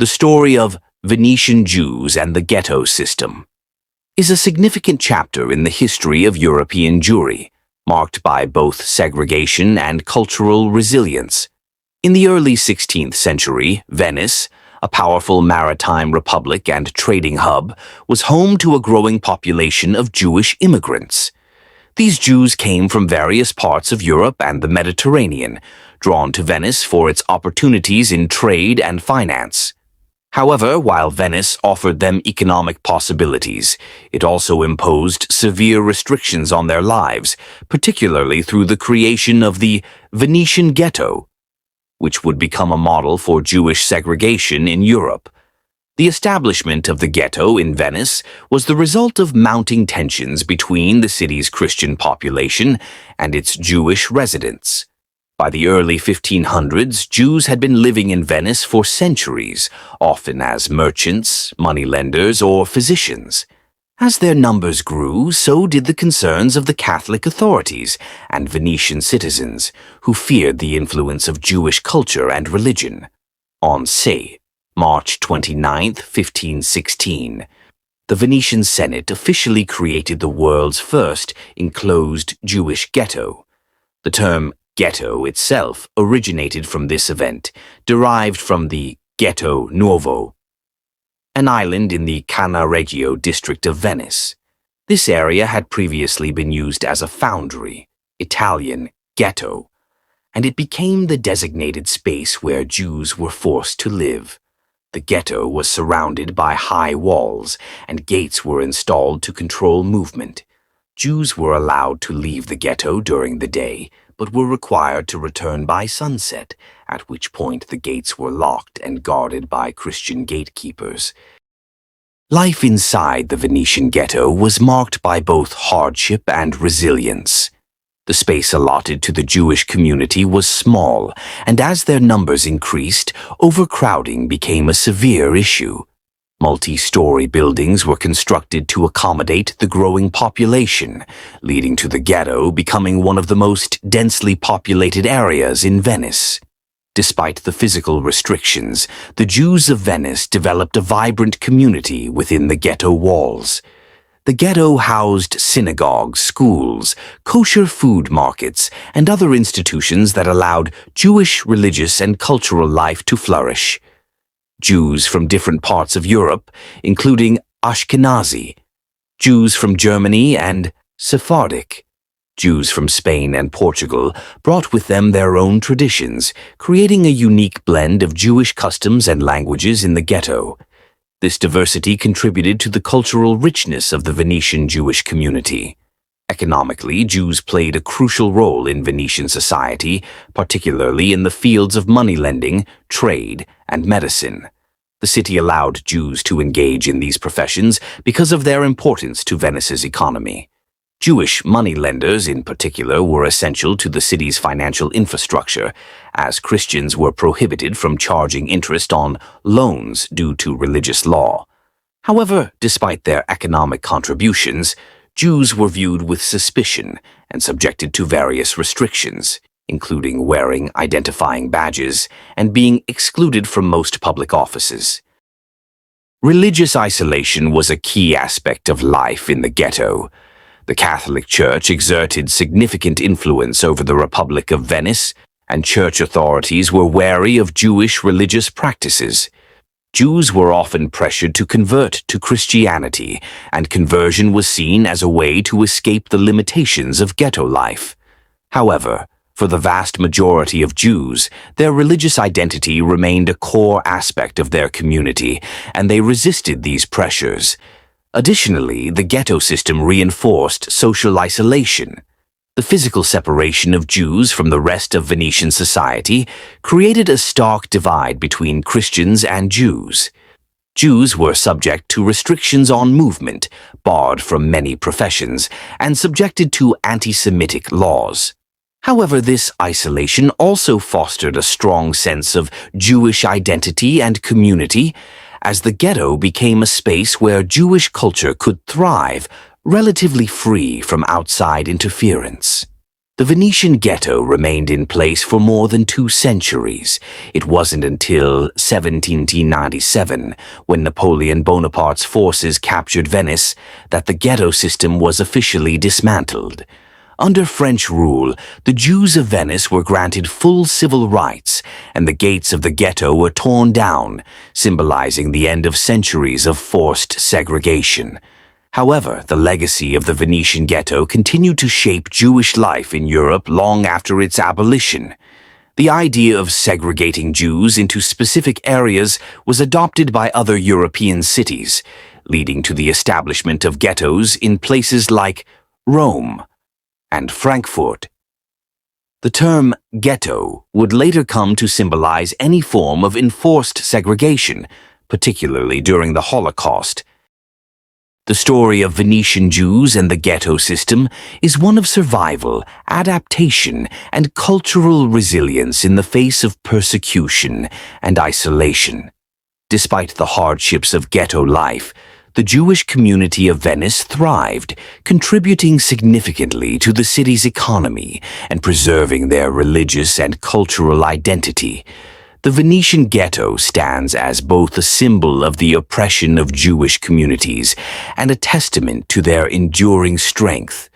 The story of Venetian Jews and the ghetto system is a significant chapter in the history of European Jewry, marked by both segregation and cultural resilience. In the early 16th century, Venice, a powerful maritime republic and trading hub, was home to a growing population of Jewish immigrants. These Jews came from various parts of Europe and the Mediterranean, drawn to Venice for its opportunities in trade and finance. However, while Venice offered them economic possibilities, it also imposed severe restrictions on their lives, particularly through the creation of the Venetian Ghetto, which would become a model for Jewish segregation in Europe. The establishment of the ghetto in Venice was the result of mounting tensions between the city's Christian population and its Jewish residents. By the early 1500s, Jews had been living in Venice for centuries, often as merchants, moneylenders, or physicians. As their numbers grew, so did the concerns of the Catholic authorities and Venetian citizens, who feared the influence of Jewish culture and religion. On, say, March 29, 1516, the Venetian Senate officially created the world's first enclosed Jewish ghetto. The term ghetto itself originated from this event, derived from the Ghetto Nuovo, an island in the Cannaregio district of Venice. This area had previously been used as a foundry, Italian ghetto, and it became the designated space where Jews were forced to live. The ghetto was surrounded by high walls, and gates were installed to control movement. Jews were allowed to leave the ghetto during the day, but were required to return by sunset, at which point the gates were locked and guarded by Christian gatekeepers. Life inside the Venetian ghetto was marked by both hardship and resilience. The space allotted to the Jewish community was small, and as their numbers increased, overcrowding became a severe issue. Multi-story buildings were constructed to accommodate the growing population, leading to the ghetto becoming one of the most densely populated areas in Venice. Despite the physical restrictions, the Jews of Venice developed a vibrant community within the ghetto walls. The ghetto housed synagogues, schools, kosher food markets, and other institutions that allowed Jewish religious and cultural life to flourish. Jews from different parts of Europe, including Ashkenazi, Jews from Germany, and Sephardic, Jews from Spain and Portugal, brought with them their own traditions, creating a unique blend of Jewish customs and languages in the ghetto. This diversity contributed to the cultural richness of the Venetian Jewish community. Economically, Jews played a crucial role in Venetian society, particularly in the fields of moneylending, trade, and medicine. The city allowed Jews to engage in these professions because of their importance to Venice's economy. Jewish moneylenders, in particular, were essential to the city's financial infrastructure, as Christians were prohibited from charging interest on loans due to religious law. However, despite their economic contributions, Jews were viewed with suspicion and subjected to various restrictions, including wearing identifying badges and being excluded from most public offices. Religious isolation was a key aspect of life in the ghetto. The Catholic Church exerted significant influence over the Republic of Venice, and church authorities were wary of Jewish religious practices. Jews were often pressured to convert to Christianity, and conversion was seen as a way to escape the limitations of ghetto life. However, for the vast majority of Jews, their religious identity remained a core aspect of their community, and they resisted these pressures. Additionally, the ghetto system reinforced social isolation. The physical separation of Jews from the rest of Venetian society created a stark divide between Christians and Jews. Jews were subject to restrictions on movement, barred from many professions, and subjected to anti-Semitic laws. However, this isolation also fostered a strong sense of Jewish identity and community, as the ghetto became a space where Jewish culture could thrive, relatively free from outside interference. The Venetian Ghetto remained in place for more than 2 centuries. It wasn't until 1797, when Napoleon Bonaparte's forces captured Venice, that the ghetto system was officially dismantled. Under French rule, the Jews of Venice were granted full civil rights, and the gates of the ghetto were torn down, symbolizing the end of centuries of forced segregation. However, the legacy of the Venetian Ghetto continued to shape Jewish life in Europe long after its abolition. The idea of segregating Jews into specific areas was adopted by other European cities, leading to the establishment of ghettos in places like Rome and Frankfurt. The term ghetto would later come to symbolize any form of enforced segregation, particularly during the Holocaust. The story of Venetian Jews and the ghetto system is one of survival, adaptation, and cultural resilience in the face of persecution and isolation. Despite the hardships of ghetto life, the Jewish community of Venice thrived, contributing significantly to the city's economy and preserving their religious and cultural identity. The Venetian Ghetto stands as both a symbol of the oppression of Jewish communities and a testament to their enduring strength.